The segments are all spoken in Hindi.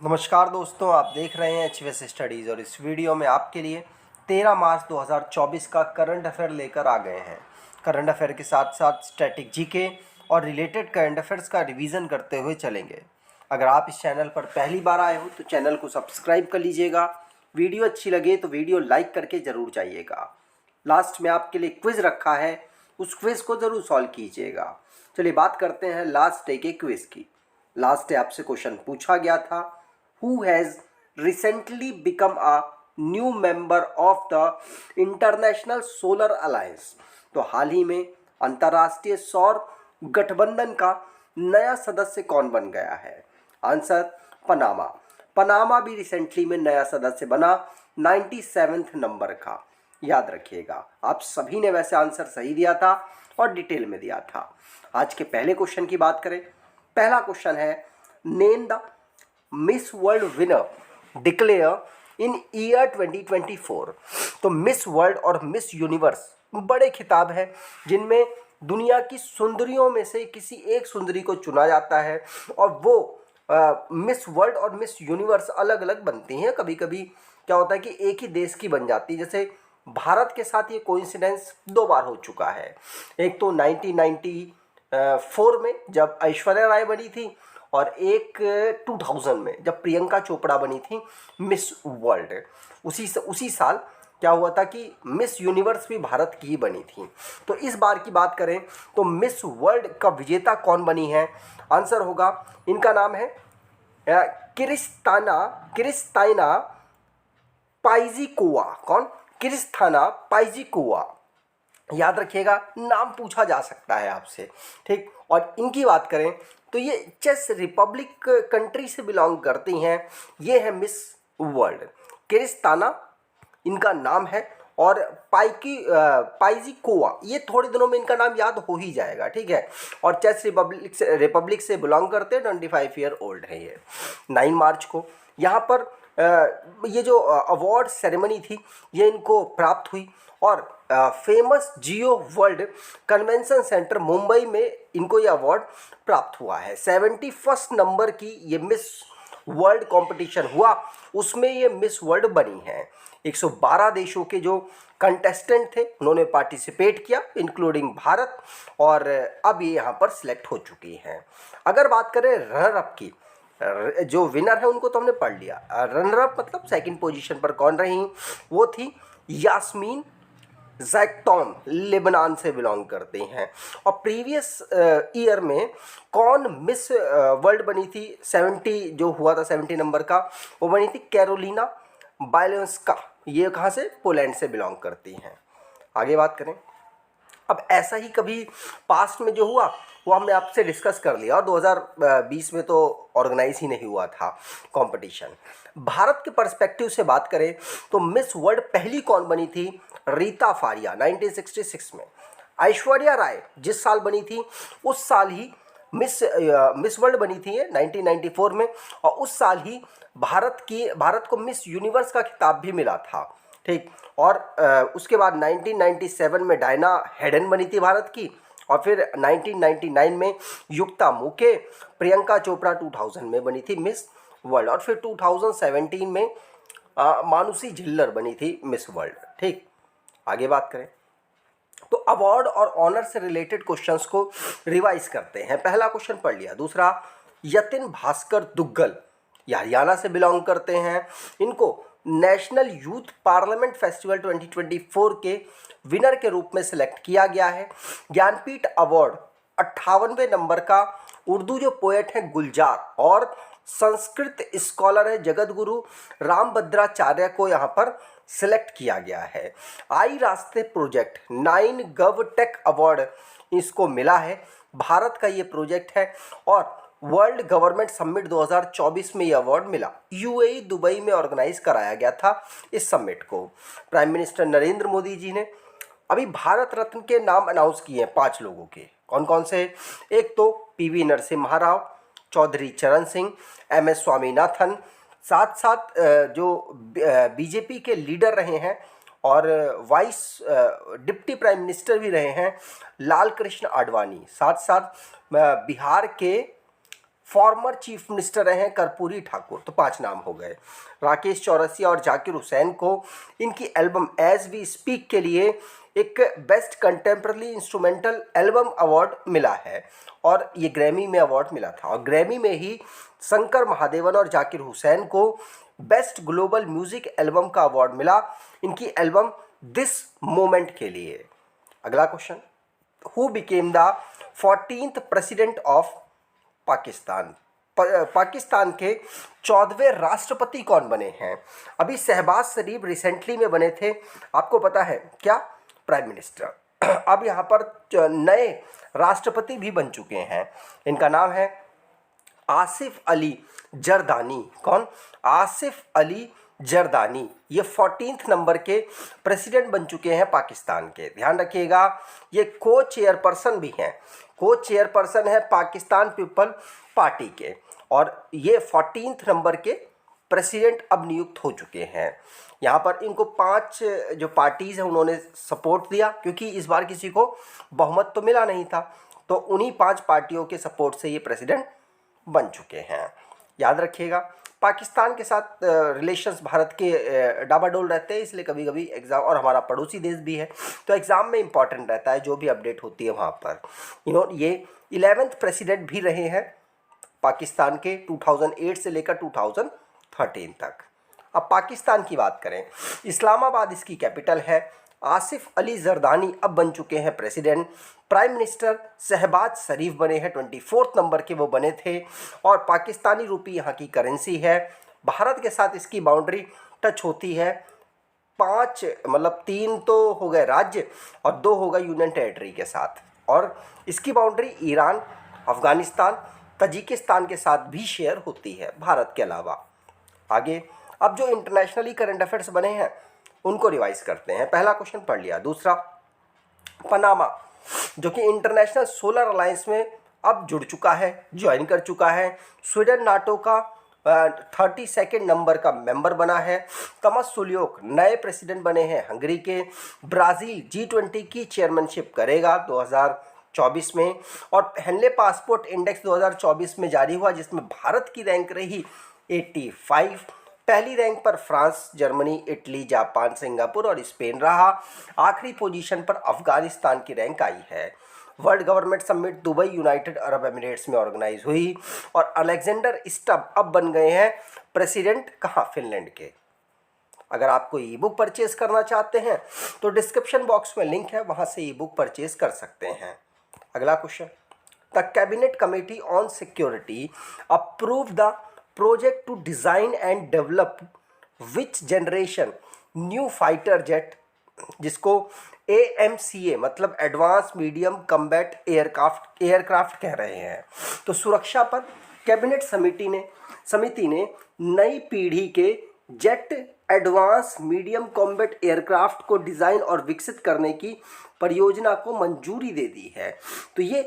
नमस्कार दोस्तों, आप देख रहे हैं एचवीएस स्टडीज़ और इस वीडियो में आपके लिए 13 मार्च 2024 का करंट अफेयर लेकर आ गए हैं। करंट अफेयर के साथ साथ स्टैटिक जीके और रिलेटेड करंट अफेयर्स का रिवीजन करते हुए चलेंगे। अगर आप इस चैनल पर पहली बार आए हो तो चैनल को सब्सक्राइब कर लीजिएगा। वीडियो अच्छी लगे तो वीडियो लाइक करके ज़रूर जाइएगा। लास्ट में आपके लिए क्विज़ रखा है, उस क्विज़ को ज़रूर सॉल्व कीजिएगा। चलिए बात करते हैं लास्ट डे के क्विज़ की। लास्ट डे आपसे क्वेश्चन पूछा गया था, who has recently become a new member of the International Solar Alliance। तो हाल ही में अंतर्राष्ट्रीय सौर गठबंधन का नया सदस्य कौन बन गया है? Answer Panama. पनामा भी रिसेंटली में नया सदस्य बना 97वें नंबर का। याद रखिएगा, आप सभी ने वैसे आंसर सही दिया था और डिटेल में दिया था। आज के पहले क्वेश्चन की बात करें। पहला क्वेश्चन है, name the miss world winner declare in year 2024। तो मिस वर्ल्ड और मिस यूनिवर्स बड़े खिताब हैं जिनमें दुनिया की सुंदरियों में से किसी एक सुंदरी को चुना जाता है और वो मिस वर्ल्ड और मिस यूनिवर्स अलग अलग बनती हैं। कभी कभी क्या होता है कि एक ही देश की बन जाती है। जैसे भारत के साथ ये कोइंसिडेंस 2 बार हो चुका है। एक तो 1994 में जब ऐश्वर्या राय बनी थी और एक 2000 में जब प्रियंका चोपड़ा बनी थी मिस वर्ल्ड। उसी साल क्या हुआ था कि मिस यूनिवर्स भी भारत की ही बनी थी। तो इस बार की बात करें तो मिस वर्ल्ड का विजेता कौन बनी है? आंसर होगा, इनका नाम है क्रिस्ताइना पाइजिकोवा। कौन? क्रिस्ताना पाइजिकोवा। याद रखिएगा, नाम पूछा जा सकता है आपसे, ठीक। और इनकी बात करें तो ये चेस रिपब्लिक कंट्री से बिलोंग करती हैं। ये है मिस वर्ल्ड, क्रिस्ताना इनका नाम है। और पाइजिकोवा, ये थोड़े दिनों में इनका नाम याद हो ही जाएगा, ठीक है। और चेस रिपब्लिक से बिलोंग करते हैं। 25 ईयर ओल्ड है ये। 9 मार्च को यहाँ पर ये जो अवार्ड सेरेमनी थी ये इनको प्राप्त हुई और फेमस जियो वर्ल्ड कन्वेंशन सेंटर मुंबई में इनको ये अवार्ड प्राप्त हुआ है। 71 नंबर की ये मिस वर्ल्ड कंपटीशन हुआ, उसमें ये मिस वर्ल्ड बनी है। 112 देशों के जो कंटेस्टेंट थे उन्होंने पार्टिसिपेट किया, इंक्लूडिंग भारत, और अब ये यहाँ पर सिलेक्ट हो चुकी हैं। अगर बात करें रनर अप की, जो विनर है उनको तो हमने पढ़ लिया। रनर अप मतलब सेकंड पोजीशन पर कौन रही? वो थी यास्मीन जैक्टोम, लेबनान से बिलोंग करती हैं। और प्रीवियस ईयर में कौन मिस वर्ल्ड बनी थी? 70 जो हुआ था 70 नंबर का, वो बनी थी कैरोलिना बायलेंस्का। ये कहाँ से? पोलैंड से बिलोंग करती हैं। आगे बात करें, अब ऐसा ही कभी पास्ट में जो हुआ वो हमने आपसे डिस्कस कर लिया और 2020 में तो ऑर्गेनाइज ही नहीं हुआ था कंपटीशन। भारत के पर्सपेक्टिव से बात करें तो मिस वर्ल्ड पहली कौन बनी थी? रीता फारिया 1966 में। ऐश्वर्या राय जिस साल बनी थी उस साल ही मिस वर्ल्ड बनी थी ये 1994 में, और उस साल ही भारत को मिस यूनिवर्स का खिताब भी मिला था, ठीक। और उसके बाद 1997 में डायना हेडन बनी थी भारत की, और फिर 1999 में युक्ता मुके, प्रियंका चोपड़ा 2000 में बनी थी मिस वर्ल्ड, और फिर 2017 में मानुषी झिल्लर बनी थी मिस वर्ल्ड, ठीक। आगे बात करें तो अवार्ड और ऑनर से रिलेटेड क्वेश्चंस को रिवाइज करते हैं। पहला क्वेश्चन पढ़ लिया। दूसरा, यतिन भास्कर दुग्गल ये हरियाणा से बिलोंग करते हैं। इनको नेशनल यूथ पार्लियामेंट फेस्टिवल 2024 के विनर के रूप में सिलेक्ट किया गया है। ज्ञानपीठ अवार्ड 58वें नंबर का। उर्दू जो पोएट हैं गुलजार और संस्कृत स्कॉलर है जगत गुरु रामभद्राचार्य को यहाँ पर सिलेक्ट किया गया है। आई रास्ते प्रोजेक्ट 9 गव टेक अवार्ड इसको मिला है। भारत का ये प्रोजेक्ट है और वर्ल्ड गवर्नमेंट समिट 2024 में ये अवार्ड मिला। यूएई दुबई में ऑर्गेनाइज कराया गया था इस समिट को। प्राइम मिनिस्टर नरेंद्र मोदी जी ने अभी भारत रत्न के नाम अनाउंस किए हैं 5 लोगों के। कौन कौन से? एक तो पीवी नरसिम्हा राव, चौधरी चरण सिंह, एमएस स्वामीनाथन, साथ साथ जो बीजेपी के लीडर रहे हैं और वाइस डिप्टी प्राइम मिनिस्टर भी रहे हैं लाल कृष्ण आडवाणी, साथ साथ बिहार के फॉर्मर चीफ मिनिस्टर रहे हैं कर्पूरी ठाकुर, तो 5 नाम हो गए। राकेश चौरसिया और जाकिर हुसैन को इनकी एल्बम एज वी स्पीक के लिए एक best contemporary instrumental album award मिला है और ये ग्रैमी में अवार्ड मिला था। और ग्रैमी में ही शंकर महादेवन और जाकिर हुसैन को बेस्ट ग्लोबल म्यूजिक एल्बम का अवार्ड मिला इनकी एल्बम दिस मोमेंट के लिए। अगला question, who became the 14th president of Pakistan? Pakistan के 14वें राष्ट्रपति कौन बने हैं? अभी शहबाज शरीफ रिसेंटली में बने थे, आपको पता है क्या, प्राइम मिनिस्टर। अब यहाँ पर नए राष्ट्रपति भी बन चुके हैं, इनका नाम है आसिफ अली जरदानी। कौन? आसिफ अली जरदानी। ये 14th नंबर के प्रेसिडेंट बन चुके हैं पाकिस्तान के। ध्यान रखिएगा, ये को चेयरपर्सन भी हैं, को चेयरपर्सन है पाकिस्तान पीपल पार्टी के, और ये 14th नंबर के प्रेसिडेंट अब नियुक्त हो चुके हैं। यहाँ पर इनको 5 जो पार्टीज़ हैं उन्होंने सपोर्ट दिया, क्योंकि इस बार किसी को बहुमत तो मिला नहीं था, तो उन्हीं 5 पार्टियों के सपोर्ट से ये प्रेसिडेंट बन चुके हैं। याद रखिएगा, पाकिस्तान के साथ रिलेशंस भारत के डाबाडोल रहते हैं, इसलिए कभी कभी एग्ज़ाम, और हमारा पड़ोसी देश भी है तो एग्ज़ाम में इम्पॉर्टेंट रहता है जो भी अपडेट होती है वहाँ पर। ये 11th प्रेसिडेंट भी रहे हैं पाकिस्तान के 2008 से लेकर 2013 तक। अब पाकिस्तान की बात करें, इस्लामाबाद इसकी कैपिटल है। आसिफ अली जरदानी अब बन चुके हैं प्रेसिडेंट। प्राइम मिनिस्टर शहबाज शरीफ बने हैं, 24th नंबर के वो बने थे, और पाकिस्तानी रुपी यहाँ की करेंसी है। भारत के साथ इसकी बाउंड्री टच होती है 5, मतलब 3 तो हो गए राज्य और 2 हो गए यूनियन टेरिटरी के साथ, और इसकी बाउंड्री ईरान, अफ़गानिस्तान, तजिकिस्तान के साथ भी शेयर होती है भारत के अलावा। आगे अब जो इंटरनेशनली करंट अफेयर्स बने हैं उनको रिवाइज करते हैं। पहला क्वेश्चन पढ़ लिया। दूसरा, पनामा जो कि इंटरनेशनल सोलर अलायंस में अब जुड़ चुका है, ज्वाइन कर चुका है। स्वीडन नाटो का 32nd नंबर का मेंबर बना है। तमस सुलियोक नए प्रेसिडेंट बने हैं हंगरी के। ब्राज़ील G20 की चेयरमैनशिप करेगा 2024 में। और हेनले पासपोर्ट इंडेक्स 2024 में जारी हुआ, जिसमें भारत की रैंक रही 85। पहली रैंक पर France, Germany, Italy, Japan, Singapore और स्पेन रहा। आखिरी पोजीशन पर अफगानिस्तान की रैंक आई है। World government summit Dubai, United Arab Emirates में ऑर्गेनाइज हुई, और अलेक्जेंडर स्टब अब बन गए हैं प्रेसिडेंट, कहाँ, फिनलैंड के। अगर आप कोई ई बुक परचेज करना चाहते हैं तो डिस्क्रिप्शन बॉक्स में लिंक है, वहाँ से ई बुक परचेज कर सकते हैं। अगला question, the cabinet committee on security approve the project to design and develop which generation new fighter jet, जिसको AMCA मतलब एडवांस मीडियम कम्बैट एयरक्राफ्ट कह रहे हैं। तो सुरक्षा पर कैबिनेट समिति ने नई पीढ़ी के jet advance medium combat aircraft को डिज़ाइन और विकसित करने की परियोजना को मंजूरी दे दी है। तो ये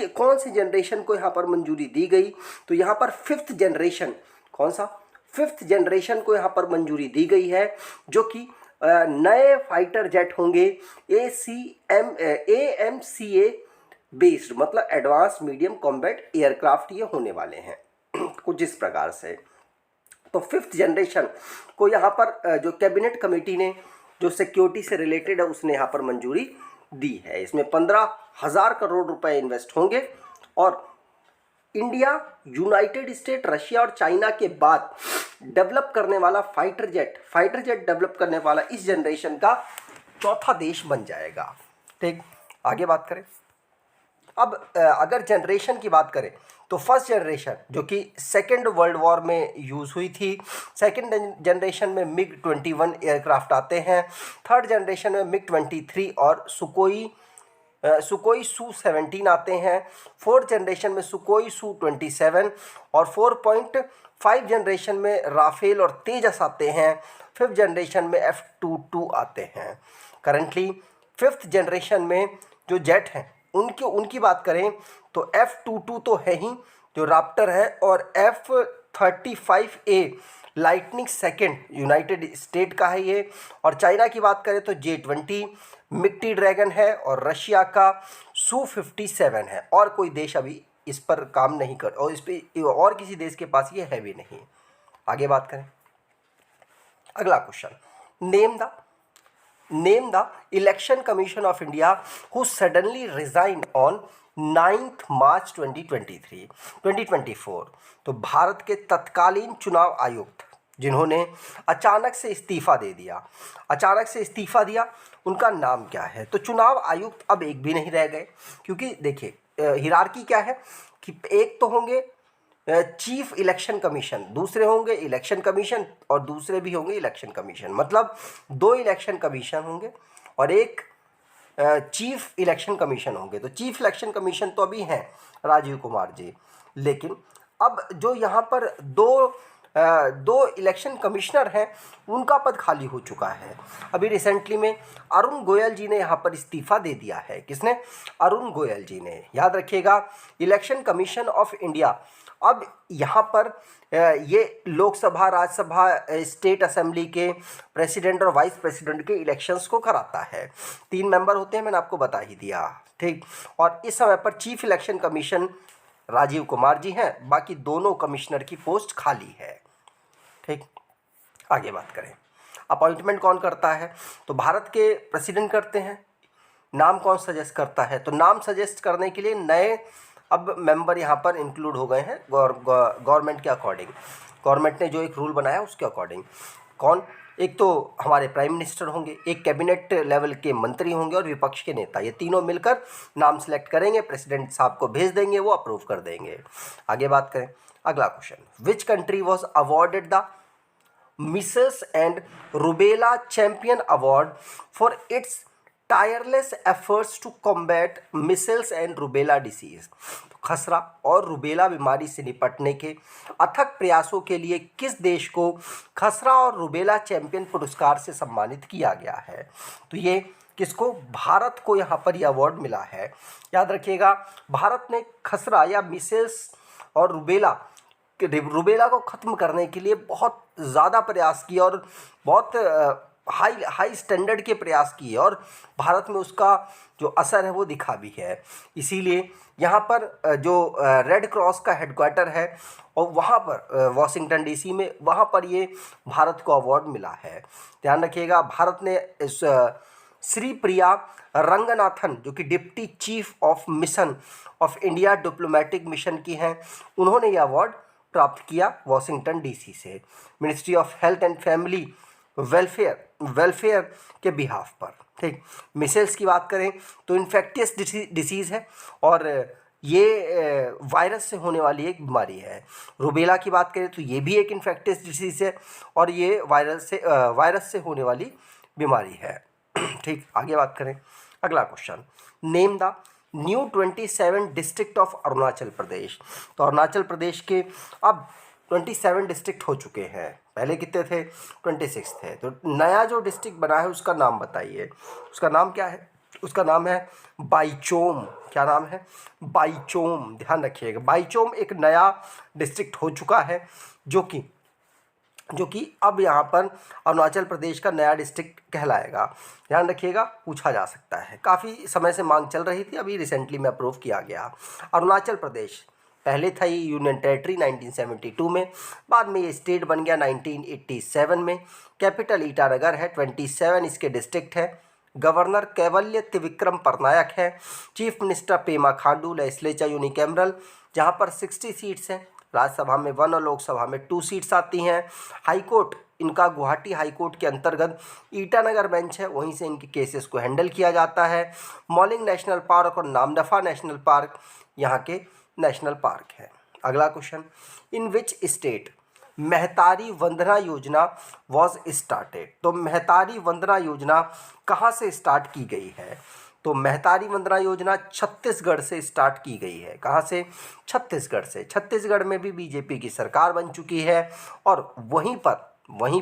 कौन सी जनरेशन को यहाँ पर मंजूरी दी गई? तो यहाँ पर 5th जनरेशन, कौन सा, 5th जनरेशन को यहाँ पर मंजूरी दी गई है, जो कि नए फाइटर जेट होंगे AMCA बेस्ड, मतलब एडवांस मीडियम कॉम्बैट एयरक्राफ्ट ये होने वाले हैं कुछ इस प्रकार से। तो 5th जनरेशन को यहाँ पर जो कैबिनेट कमेटी ने जो सिक्योरिटी से रिलेटेड है उसने यहाँ पर मंजूरी दी है। इसमें 15,000 करोड़ रुपए इन्वेस्ट होंगे, और इंडिया, यूनाइटेड स्टेट, रशिया और चाइना के बाद डेवलप करने वाला फाइटर जेट डेवलप करने वाला इस जनरेशन का 4था देश बन जाएगा। ठीक, आगे बात करें। अब अगर जनरेशन की बात करें तो फर्स्ट जनरेशन जो कि सेकेंड वर्ल्ड वॉर में यूज़ हुई थी, सेकेंड जनरेशन में MiG-21 एयरक्राफ्ट आते हैं। थर्ड जनरेशन में MiG-23 और सुकोई Su-17 आते हैं। फोर्थ जनरेशन में सुकोई Su-27 और 4.5 जनरेशन में राफेल और तेजस आते हैं। फिफ्थ जनरेशन में F-22 आते हैं। करंटली 5th जनरेशन में जो जेट हैं उनकी बात करें तो F-22 तो है ही, जो राप्टर है, और F-35A lightning second United state का है ये। और चाइना की बात करें तो J-20 मिक्टी ड्रैगन है, और रशिया का Su-57 है, और कोई देश अभी इस पर काम नहीं कर, और इस पर और किसी देश के पास ये है भी नहीं। आगे बात करें, अगला question, name the election commission of India who suddenly resign on 9 मार्च 2024। तो भारत के तत्कालीन चुनाव आयुक्त जिन्होंने अचानक से इस्तीफा दिया, उनका नाम क्या है? तो चुनाव आयुक्त अब एक भी नहीं रह गए, क्योंकि देखिए हिरार्की क्या है कि एक तो होंगे चीफ इलेक्शन कमीशन, दूसरे होंगे इलेक्शन कमीशन, और दूसरे भी होंगे इलेक्शन कमीशन। मतलब 2 इलेक्शन कमीशन होंगे और एक चीफ इलेक्शन कमीशन होंगे। तो चीफ इलेक्शन कमीशन तो अभी हैं राजीव कुमार जी, लेकिन अब जो यहाँ पर दो इलेक्शन कमिश्नर हैं उनका पद खाली हो चुका है। अभी रिसेंटली में अरुण गोयल जी ने यहाँ पर इस्तीफा दे दिया है। किसने? अरुण गोयल जी ने। याद रखिएगा, इलेक्शन कमीशन ऑफ इंडिया अब यहाँ पर ये लोकसभा, राज्यसभा, स्टेट असेंबली के प्रेसिडेंट और वाइस प्रेसिडेंट के इलेक्शंस को कराता है। 3 मेंबर होते हैं, मैंने आपको बता ही दिया, ठीक। और इस समय पर chief election commission Rajiv Kumar ji हैं, बाकी दोनों कमिश्नर की पोस्ट खाली है, ठीक। आगे बात करें, अपॉइंटमेंट कौन करता है? तो भारत के प्रेसिडेंट करते हैं। नाम कौन सजेस्ट करता है? तो नाम सजेस्ट करने के लिए नए अब मेंबर यहाँ पर इंक्लूड हो गए हैं गवर्नमेंट के अकॉर्डिंग। गवर्नमेंट ने जो एक रूल बनाया उसके अकॉर्डिंग। कौन? एक तो हमारे प्राइम मिनिस्टर होंगे, एक कैबिनेट लेवल के मंत्री होंगे और विपक्ष के नेता। ये तीनों मिलकर नाम सेलेक्ट करेंगे, प्रेसिडेंट साहब को भेज देंगे, वो अप्रूव कर देंगे। आगे बात करें, अगला question, which country was awarded the measles and rubella champion award for its tireless efforts to combat measles and rubella disease? तो खसरा और रूबेला बीमारी से निपटने के अथक प्रयासों के लिए किस देश को खसरा और रूबेला चैंपियन पुरस्कार से सम्मानित किया गया है? तो ये किसको? भारत को यहाँ पर यह अवार्ड मिला है। याद रखिएगा, भारत ने खसरा या मिसल्स और रूबेला को ख़त्म करने के लिए बहुत ज़्यादा प्रयास किए और बहुत हाई स्टैंडर्ड के प्रयास किए, और भारत में उसका जो असर है वो दिखा भी है। इसीलिए यहाँ पर जो रेड क्रॉस का हेडक्वार्टर है और वहाँ पर वॉशिंगटन डीसी में, वहाँ पर ये भारत को अवार्ड मिला है। ध्यान रखिएगा, भारत ने इस श्री प्रिया रंगनाथन जो कि deputy chief of mission of India diplomatic mission की हैं, उन्होंने ये अवार्ड प्राप्त किया वॉशिंगटन डीसी से, ministry of health and family welfare के बिहाफ पर, ठीक। मिसेल्स की बात करें तो इन्फेक्टियस डिसीज़ है और ये वायरस से होने वाली एक बीमारी है। रूबेला की बात करें तो ये भी एक इन्फेक्टियस डिसीज़ है और ये वायरस से होने वाली बीमारी है, ठीक। आगे बात करें, अगला question, name the new 27 district of Arunachal Pradesh. तो अरुणाचल प्रदेश के अब 27 डिस्ट्रिक्ट हो चुके हैं, पहले कितने थे? 26 थे। तो नया जो डिस्ट्रिक्ट बना है उसका नाम बताइए। उसका नाम क्या है? उसका नाम है बाईचोम। क्या नाम है? बाईचोम। ध्यान रखिएगा, बाईचोम एक नया डिस्ट्रिक्ट हो चुका है जो कि अब यहाँ पर अरुणाचल प्रदेश का नया डिस्ट्रिक्ट कहलाएगा। ध्यान रखिएगा, पूछा जा सकता है, काफ़ी समय से मांग चल रही थी, अभी रिसेंटली में अप्रूव किया गया। अरुणाचल प्रदेश पहले था ये यूनियन टेरिटरी 1972 में, बाद में ये स्टेट बन गया 1987 में। कैपिटल ईटानगर है, 27 इसके डिस्ट्रिक्ट है। गवर्नर कैवल्य त्रिविक्रम पटनायक है। Chief minister Pema Khandu. Legislature unicameral जहाँ पर 60 सीट्स हैं, राज्यसभा में 1 और लोकसभा में 2 सीट्स आती हैं। हाईकोर्ट इनका गुवाहाटी हाईकोर्ट के अंतर्गत ईटानगर बेंच है, वहीं से इनके केसेस को हैंडल किया जाता है। मॉलिंग नेशनल पार्क और नामदफा नेशनल पार्क यहाँ के नेशनल पार्क है। अगला question, in which state Mehtari Vandana Yojana was started? तो मेहतारी वंदना योजना कहाँ से स्टार्ट की गई है? तो मेहतारी वंदना योजना छत्तीसगढ़ से स्टार्ट की गई है। कहाँ से? छत्तीसगढ़ से। छत्तीसगढ़ में भी बीजेपी की सरकार बन चुकी है और वहीं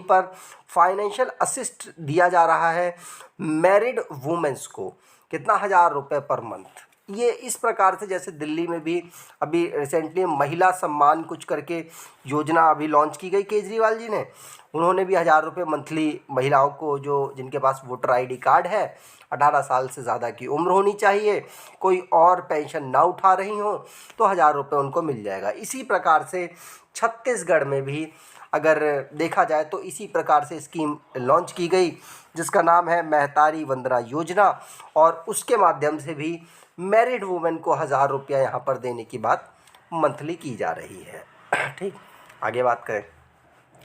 पर फाइनेंशियल असिस्ट दिया जा रहा है मैरिड वुमेन्स को। कितना? 1000 रुपये पर मंथ। ये इस प्रकार से, जैसे दिल्ली में भी अभी रिसेंटली महिला सम्मान कुछ करके योजना अभी लॉन्च की गई केजरीवाल जी ने, उन्होंने भी 1000 रुपये मंथली महिलाओं को, जो जिनके पास वोटर आईडी कार्ड है, 18 साल से ज़्यादा की उम्र होनी चाहिए, कोई और पेंशन ना उठा रही हो, तो 1000 रुपये उनको मिल जाएगा। इसी प्रकार से छत्तीसगढ़ में भी अगर देखा जाए तो इसी प्रकार से स्कीम लॉन्च की गई, जिसका नाम है महतारी वंदना योजना, और उसके माध्यम से भी मैरिड वुमेन को 1000 रुपया यहाँ पर देने की बात मंथली की जा रही है। ठीक, आगे बात करें।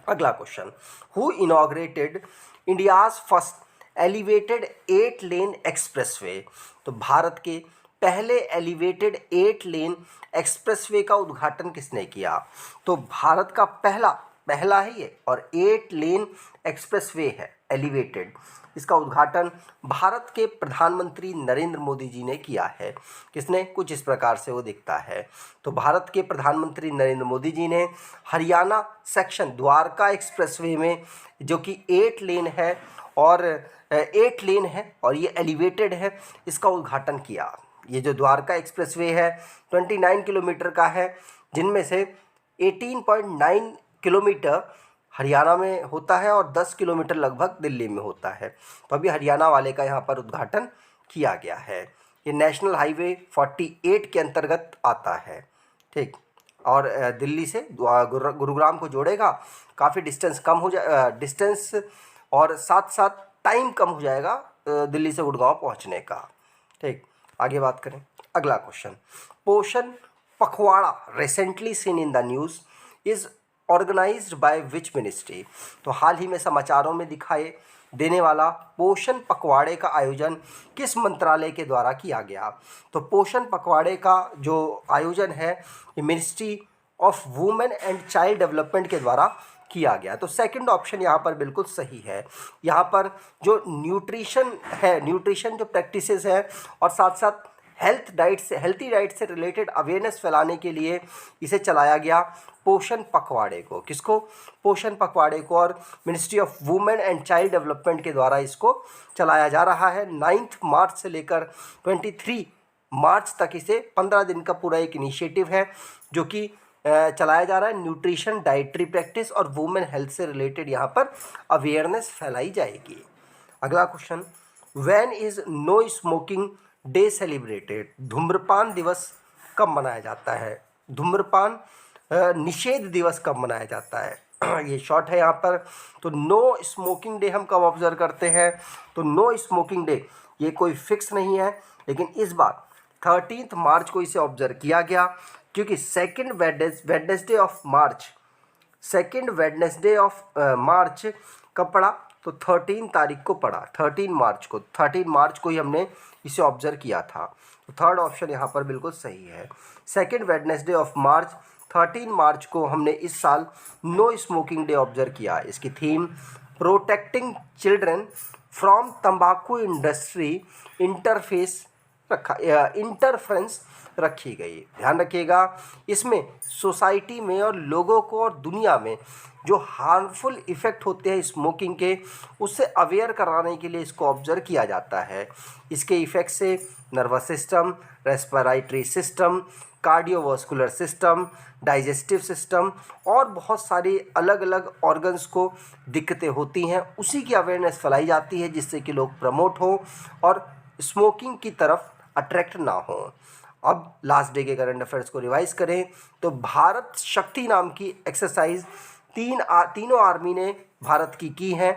अगला question, who inaugurated India's first elevated 8 lane expressway. तो भारत के पहले एलिवेटेड 8 लेन एक्सप्रेसवे का उद्घाटन किसने किया? तो भारत का पहला ही है और 8 लेन एक्सप्रेसवे है एलिवेटेड, इसका उद्घाटन भारत के प्रधानमंत्री नरेंद्र मोदी जी ने किया है। किसने? कुछ इस प्रकार से वो दिखता है। तो भारत के प्रधानमंत्री नरेंद्र मोदी जी ने हरियाणा सेक्शन द्वारका एक्सप्रेसवे में, जो कि 8 लेन है और 8 लेन है और ये एलिवेटेड है, इसका उद्घाटन किया। ये जो द्वारका एक्सप्रेसवे है 29 किलोमीटर का है, जिनमें से 18.9 किलोमीटर हरियाणा में होता है और 10 किलोमीटर लगभग दिल्ली में होता है। तो अभी हरियाणा वाले का यहाँ पर उद्घाटन किया गया है। ये नेशनल हाईवे 48 के अंतर्गत आता है। ठीक, और दिल्ली से गुरुग्राम को जोड़ेगा। काफ़ी डिस्टेंस कम हो जाए, डिस्टेंस और साथ साथ टाइम कम हो जाएगा दिल्ली से गुड़गांव पहुँचने का। ठीक, आगे बात करें। अगला question, Poshan Pakhwada recently seen in the news is organised by which ministry. तो हाल ही में समाचारों में दिखाई देने वाला पोषण पखवाड़े का आयोजन किस मंत्रालय के द्वारा किया गया? तो पोषण पखवाड़े का जो आयोजन है ये ministry of women and child development के द्वारा किया गया। तो सेकंड ऑप्शन यहाँ पर बिल्कुल सही है। यहाँ पर जो न्यूट्रिशन है, न्यूट्रिशन जो प्रैक्टिसेस है और साथ साथ हेल्थी डाइट से रिलेटेड अवेयरनेस फैलाने के लिए इसे चलाया गया पोषण पखवाड़े को। किसको? पोषण पखवाड़े को, और ministry of women and child development के द्वारा इसको चलाया जा रहा है। 9 मार्च से लेकर 23 मार्च तक इसे 15 दिन का पूरा एक इनिशिएटिव है जो कि चलाया जा रहा है। न्यूट्रिशन, डाइटरी प्रैक्टिस और वुमेन हेल्थ से रिलेटेड यहाँ पर अवेयरनेस फैलाई जाएगी। अगला question, when is no smoking day celebrated. धूम्रपान दिवस कब मनाया जाता है? धूम्रपान निषेध दिवस कब मनाया जाता है? ये शॉर्ट है यहाँ पर। तो नो स्मोकिंग डे हम कब ऑब्जर्व करते हैं? तो नो स्मोकिंग डे ये कोई फिक्स नहीं है, लेकिन इस बार 13 मार्च को इसे ऑब्जर्व किया गया, क्योंकि सेकेंड वेडनेसडे ऑफ मार्च कब पड़ा? तो 13 तारीख को पड़ा, 13 मार्च को ही हमने इसे ऑब्जर्व किया था। तो थर्ड ऑप्शन यहाँ पर बिल्कुल सही है। सेकेंड वेडनेसडे ऑफ मार्च 13 मार्च को हमने इस साल नो स्मोकिंग डे ऑब्जर्व किया। इसकी थीम प्रोटेक्टिंग चिल्ड्रन फ्रॉम तंबाकू इंडस्ट्री इंटरफेरेंस रखी गई। ध्यान रखिएगा, इसमें सोसाइटी में और लोगों को और दुनिया में जो हार्मफुल इफ़ेक्ट होते हैं स्मोकिंग के, उससे अवेयर कराने के लिए इसको ऑब्जर्व किया जाता है। इसके इफ़ेक्ट से nervous system, respiratory system, cardiovascular system, digestive system और बहुत सारी अलग अलग ऑर्गन्स को दिक्कतें होती हैं। उसी की अवेयरनेस फैलाई जाती है, जिससे कि लोग प्रमोट हो और स्मोकिंग की तरफ अट्रैक्ट ना हो। अब लास्ट डे के करंट अफेयर्स को रिवाइज करें तो भारत शक्ति नाम की एक्सरसाइज तीनों आर्मी ने भारत की है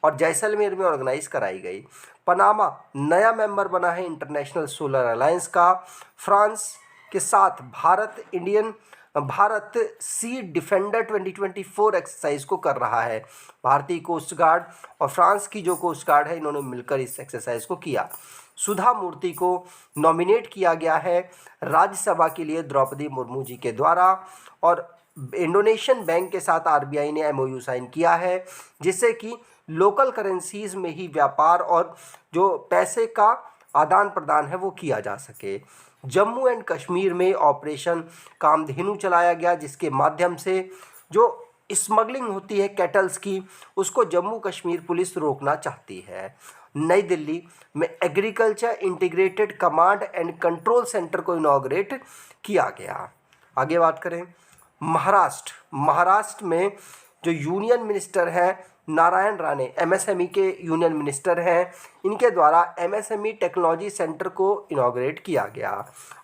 और जैसलमेर में ऑर्गेनाइज कराई गई। पनामा नया मेंबर बना है इंटरनेशनल सोलर अलायंस का। फ्रांस के साथ भारत सी डिफेंडर 2024 एक्सरसाइज को कर रहा है। भारतीय कोस्ट गार्ड और फ्रांस की जो कोस्ट गार्ड है, इन्होंने मिलकर इस एक्सरसाइज को किया। सुधा मूर्ति को नॉमिनेट किया गया है राज्यसभा के लिए द्रौपदी मुर्मू जी के द्वारा। और इंडोनेशियन बैंक के साथ आरबीआई ने एमओयू साइन किया है, जिससे कि लोकल करेंसीज में ही व्यापार और जो पैसे का आदान प्रदान है वो किया जा सके। जम्मू एंड कश्मीर में ऑपरेशन कामधेनु चलाया गया, जिसके माध्यम से जो स्मगलिंग होती है कैटल्स की, उसको जम्मू कश्मीर पुलिस रोकना चाहती है। नई दिल्ली में agriculture integrated command and control centre को इनॉग्रेट किया गया। आगे बात करें महाराष्ट्र में जो यूनियन मिनिस्टर हैं नारायण राणे, एमएसएमई के यूनियन मिनिस्टर हैं, इनके द्वारा एमएसएमई टेक्नोलॉजी सेंटर को इनॉग्रेट किया गया।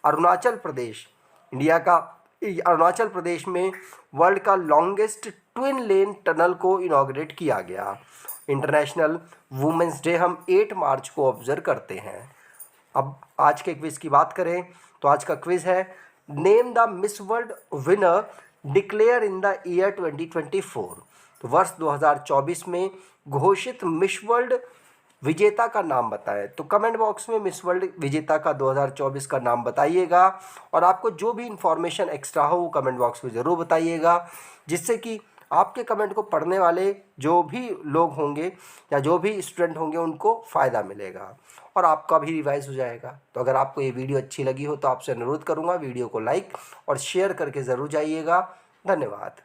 अरुणाचल प्रदेश में वर्ल्ड का लॉन्गेस्ट ट्विन लेन टनल को इनॉग्रेट किया गया। इंटरनेशनल वुमेंस डे हम 8 मार्च को ऑब्जर्व करते हैं। अब आज के क्विज़ की बात करें तो आज का क्विज़ है name the miss world winner declare in the year 2024। तो वर्ष 2024 में घोषित मिस वर्ल्ड विजेता का नाम बताएं। तो कमेंट बॉक्स में मिस वर्ल्ड विजेता का 2024 का नाम बताइएगा और आपको जो भी इंफॉर्मेशन एक्स्ट्रा हो वो कमेंट बॉक्स में ज़रूर बताइएगा, जिससे कि आपके कमेंट को पढ़ने वाले जो भी लोग होंगे या जो भी स्टूडेंट होंगे उनको फ़ायदा मिलेगा और आपका भी रिवाइज हो जाएगा। तो अगर आपको ये वीडियो अच्छी लगी हो तो आपसे अनुरोध करूँगा वीडियो को लाइक और शेयर करके ज़रूर जाइएगा। धन्यवाद।